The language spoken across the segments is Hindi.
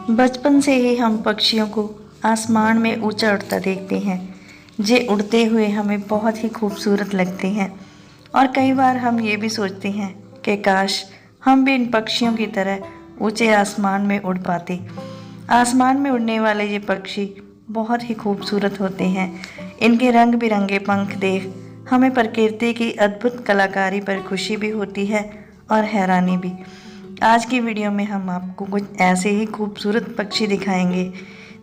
बचपन से ही हम पक्षियों को आसमान में ऊंचा उड़ता देखते हैं। जे उड़ते हुए हमें बहुत ही खूबसूरत लगते हैं और कई बार हम ये भी सोचते हैं कि काश हम भी इन पक्षियों की तरह ऊंचे आसमान में उड़ पाते। आसमान में उड़ने वाले ये पक्षी बहुत ही खूबसूरत होते हैं। इनके रंग बिरंगे पंख देख हमें प्रकृति की अद्भुत कलाकारी पर खुशी भी होती है और हैरानी भी। आज की वीडियो में हम आपको कुछ ऐसे ही खूबसूरत पक्षी दिखाएंगे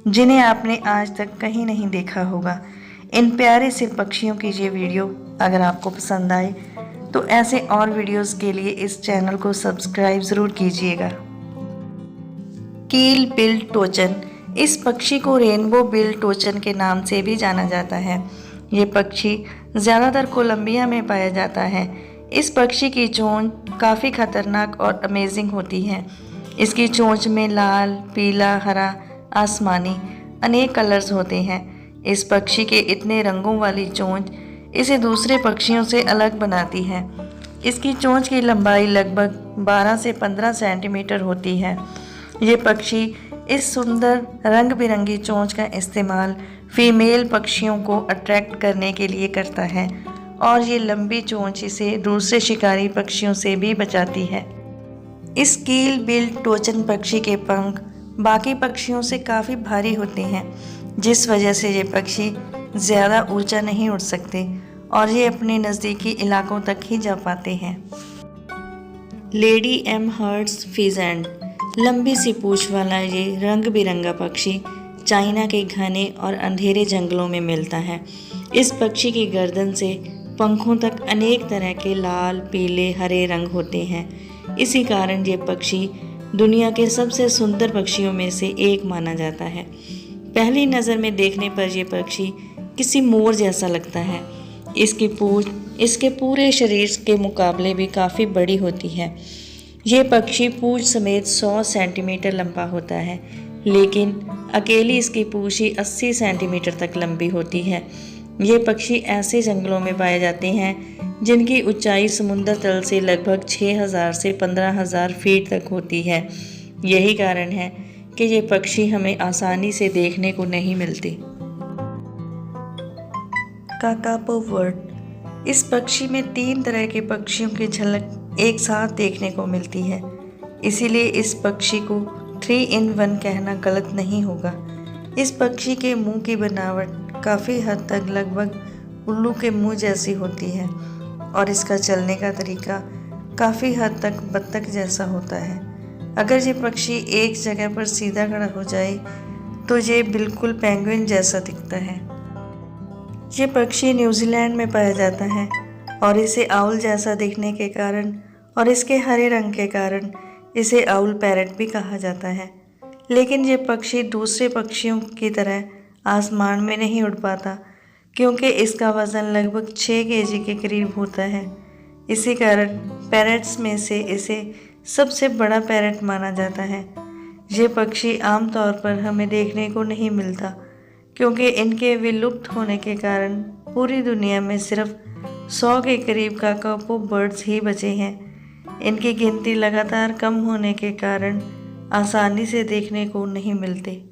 जिन्हें आपने आज तक कहीं नहीं देखा होगा। इन प्यारे से पक्षियों की ये वीडियो अगर आपको पसंद आए तो ऐसे और वीडियोस के लिए इस चैनल को सब्सक्राइब ज़रूर कीजिएगा। कील बिल टोचन। इस पक्षी को रेनबो बिल टोचन के नाम से भी जाना जाता है। ये पक्षी ज़्यादातर कोलंबिया में पाया जाता है। इस पक्षी की चोंच काफ़ी खतरनाक और अमेजिंग होती है। इसकी चोंच में लाल, पीला, हरा, आसमानी अनेक कलर्स होते हैं। इस पक्षी के इतने रंगों वाली चोंच इसे दूसरे पक्षियों से अलग बनाती है। इसकी चोंच की लंबाई लगभग 12 से 15 सेंटीमीटर होती है। ये पक्षी इस सुंदर रंग बिरंगी चोंच का इस्तेमाल फीमेल पक्षियों को अट्रैक्ट करने के लिए करता है और ये लंबी चोंच इसे दूसरे शिकारी पक्षियों से भी बचाती है। इस कील बिल टोचन पक्षी के पंख बाकी पक्षियों से काफ़ी भारी होते हैं, जिस वजह से ये पक्षी ज़्यादा ऊंचा नहीं उड़ सकते और ये अपने नज़दीकी इलाकों तक ही जा पाते हैं। Lady Amherst's pheasant. लंबी सी पूंछ वाला ये रंग बिरंगा पक्षी चाइना के घने और अंधेरे जंगलों में मिलता है। इस पक्षी की गर्दन से पंखों तक अनेक तरह के लाल, पीले, हरे रंग होते हैं। इसी कारण ये पक्षी दुनिया के सबसे सुंदर पक्षियों में से एक माना जाता है। पहली नज़र में देखने पर यह पक्षी किसी मोर जैसा लगता है। इसकी पूंछ इसके पूरे शरीर के मुकाबले भी काफ़ी बड़ी होती है। ये पक्षी पूंछ समेत 100 सेंटीमीटर लंबा होता है, लेकिन अकेली इसकी पूंछ ही 80 सेंटीमीटर तक लंबी होती है। ये पक्षी ऐसे जंगलों में पाए जाते हैं जिनकी ऊंचाई समुद्र तल से लगभग 6000 से 15000 फीट तक होती है। यही कारण है कि ये पक्षी हमें आसानी से देखने को नहीं मिलते। Kakapo bird. इस पक्षी में 3 तरह के पक्षियों की झलक एक साथ देखने को मिलती है, इसीलिए इस पक्षी को 3 in 1 कहना गलत नहीं होगा। इस पक्षी के मुंह की बनावट काफ़ी हद तक लगभग उल्लू के मुंह जैसी होती है और इसका चलने का तरीका काफ़ी हद तक बत्तख जैसा होता है। अगर ये पक्षी एक जगह पर सीधा खड़ा हो जाए तो ये बिल्कुल पेंगुइन जैसा दिखता है। ये पक्षी न्यूजीलैंड में पाया जाता है और इसे आउल जैसा दिखने के कारण और इसके हरे रंग के कारण इसे आउल पैरट भी कहा जाता है। लेकिन ये पक्षी दूसरे पक्षियों की तरह आसमान में नहीं उड़ पाता, क्योंकि इसका वज़न लगभग 6 kg के करीब होता है। इसी कारण पैरट्स में से इसे सबसे बड़ा पैरट माना जाता है। ये पक्षी आमतौर पर हमें देखने को नहीं मिलता, क्योंकि इनके विलुप्त होने के कारण पूरी दुनिया में सिर्फ 100 के करीब काकापो बर्ड्स ही बचे हैं। इनकी गिनती लगातार कम होने के कारण आसानी से देखने को नहीं मिलते।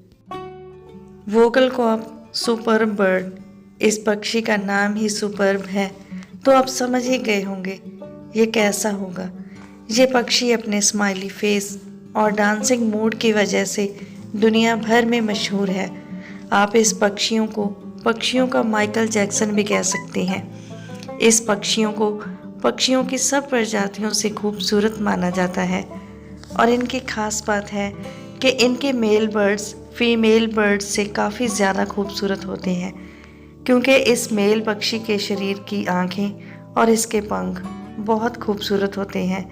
Vogelkop superb bird. इस पक्षी का नाम ही सुपर्ब है, तो आप समझ ही गए होंगे ये कैसा होगा। ये पक्षी अपने स्माइली फेस और डांसिंग मूड की वजह से दुनिया भर में मशहूर है। आप इस पक्षियों को पक्षियों का माइकल जैक्सन भी कह सकते हैं। इस पक्षियों को पक्षियों की सब प्रजातियों से खूबसूरत माना जाता है और इनकी खास बात है कि इनके मेल बर्ड्स फीमेल बर्ड्स से काफ़ी ज़्यादा खूबसूरत होते हैं, क्योंकि इस मेल पक्षी के शरीर की आँखें और इसके पंख बहुत खूबसूरत होते हैं।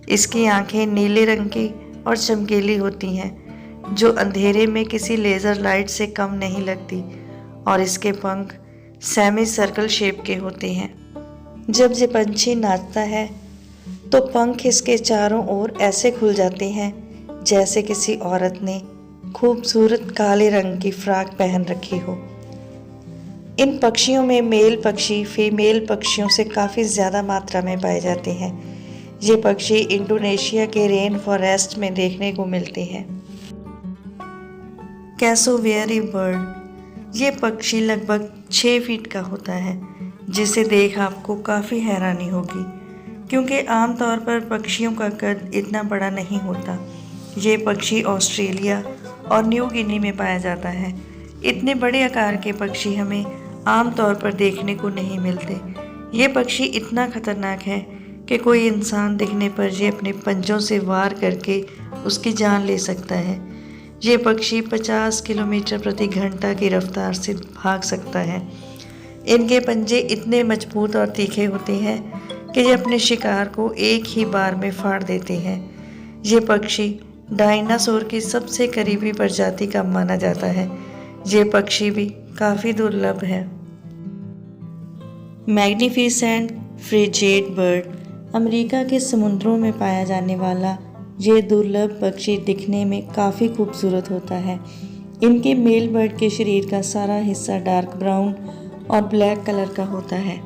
इसकी आँखें नीले रंग की और चमकीली होती हैं, जो अंधेरे में किसी लेज़र लाइट से कम नहीं लगती, और इसके पंख सेमी सर्कल शेप के होते हैं। जब ये पंछी नाचता है तो पंख इसके चारों ओर ऐसे खुल जाते हैं जैसे किसी औरत ने खूबसूरत काले रंग की फ्रॉक पहन रखी हो। इन पक्षियों में मेल पक्षी फीमेल पक्षियों से काफ़ी ज़्यादा मात्रा में पाए जाते हैं। ये पक्षी इंडोनेशिया के रेन फॉरेस्ट में देखने को मिलते हैं। Cassowary bird. ये पक्षी लगभग 6 फीट का होता है, जिसे देख आपको काफ़ी हैरानी होगी क्योंकि आमतौर पर पक्षियों का कद इतना बड़ा नहीं होता। ये पक्षी ऑस्ट्रेलिया और न्यू गिनी में पाया जाता है। इतने बड़े आकार के पक्षी हमें आमतौर पर देखने को नहीं मिलते। ये पक्षी इतना खतरनाक है कि कोई इंसान दिखने पर ये अपने पंजों से वार करके उसकी जान ले सकता है। ये पक्षी 50 किलोमीटर प्रति घंटा की रफ्तार से भाग सकता है। इनके पंजे इतने मजबूत और तीखे होते हैं कि ये अपने शिकार को एक ही बार में फाड़ देते हैं। ये पक्षी डायनासोर की सबसे करीबी प्रजाति का माना जाता है। ये पक्षी भी काफ़ी दुर्लभ है। Magnificent frigate bird. अमेरिका के समुद्रों में पाया जाने वाला ये दुर्लभ पक्षी दिखने में काफ़ी खूबसूरत होता है। इनके मेल बर्ड के शरीर का सारा हिस्सा डार्क ब्राउन और ब्लैक कलर का होता है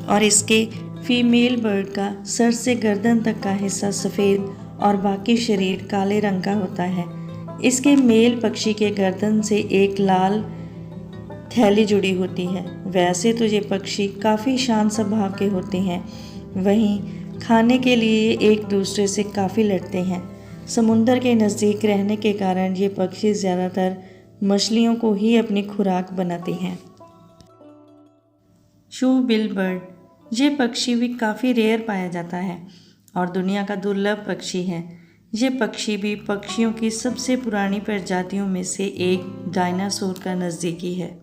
और इसके फीमेल बर्ड का सर से गर्दन तक का हिस्सा सफ़ेद और बाकी शरीर काले रंग का होता है। इसके मेल पक्षी के गर्दन से एक लाल थैली जुड़ी होती है। वैसे तो ये पक्षी काफ़ी शांत स्वभाव के होते हैं, वहीं खाने के लिए एक दूसरे से काफ़ी लड़ते हैं। समुंदर के नज़दीक रहने के कारण ये पक्षी ज़्यादातर मछलियों को ही अपनी खुराक बनाते हैं। शू बिल बर्ड। ये पक्षी भी काफ़ी रेयर पाया जाता है और दुनिया का दुर्लभ पक्षी है। ये पक्षी भी पक्षियों की सबसे पुरानी प्रजातियों में से एक डायनासोर का नज़दीकी है।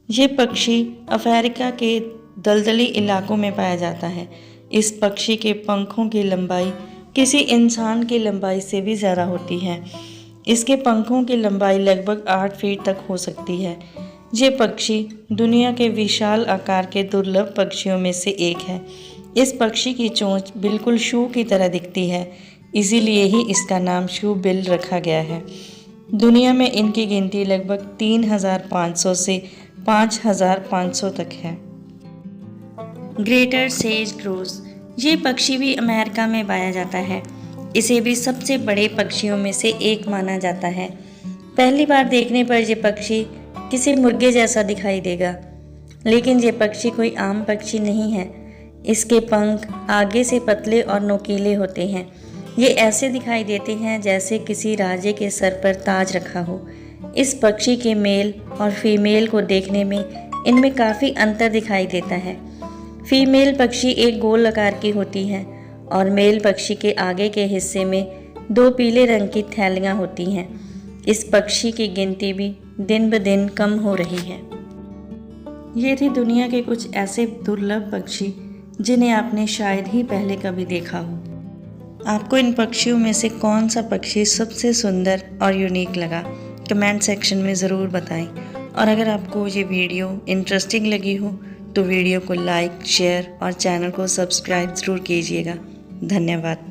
ये पक्षी अफ्रीका के दलदली इलाकों में पाया जाता है। इस पक्षी के पंखों की लंबाई किसी इंसान की लंबाई से भी ज़्यादा होती है। इसके पंखों की लंबाई लगभग 8 फीट तक हो सकती है। ये पक्षी दुनिया के विशाल आकार के दुर्लभ पक्षियों में से एक है। इस पक्षी की चोंच बिल्कुल शू की तरह दिखती है, इसीलिए ही इसका नाम शू बिल रखा गया है। दुनिया में इनकी गिनती लगभग 3500 से 5500 तक है। Greater sage grouse. ये पक्षी भी अमेरिका में पाया जाता है। इसे भी सबसे बड़े पक्षियों में से एक माना जाता है। पहली बार देखने पर यह पक्षी किसी मुर्गे जैसा दिखाई देगा, लेकिन ये पक्षी कोई आम पक्षी नहीं है। इसके पंख आगे से पतले और नोकीले होते हैं। ये ऐसे दिखाई देते हैं जैसे किसी राजे के सर पर ताज रखा हो। इस पक्षी के मेल और फीमेल को देखने में इनमें काफ़ी अंतर दिखाई देता है। फीमेल पक्षी एक गोल आकार की होती है और मेल पक्षी के आगे के हिस्से में 2 पीले रंग की थैलियाँ होती हैं। इस पक्षी की गिनती भी दिन ब दिन कम हो रही है। ये थे दुनिया के कुछ ऐसे दुर्लभ पक्षी जिन्हें आपने शायद ही पहले कभी देखा हो। आपको इन पक्षियों में से कौन सा पक्षी सबसे सुंदर और यूनिक लगा, कमेंट सेक्शन में ज़रूर बताएं। और अगर आपको ये वीडियो इंटरेस्टिंग लगी हो तो वीडियो को लाइक, शेयर और चैनल को सब्सक्राइब ज़रूर कीजिएगा। धन्यवाद।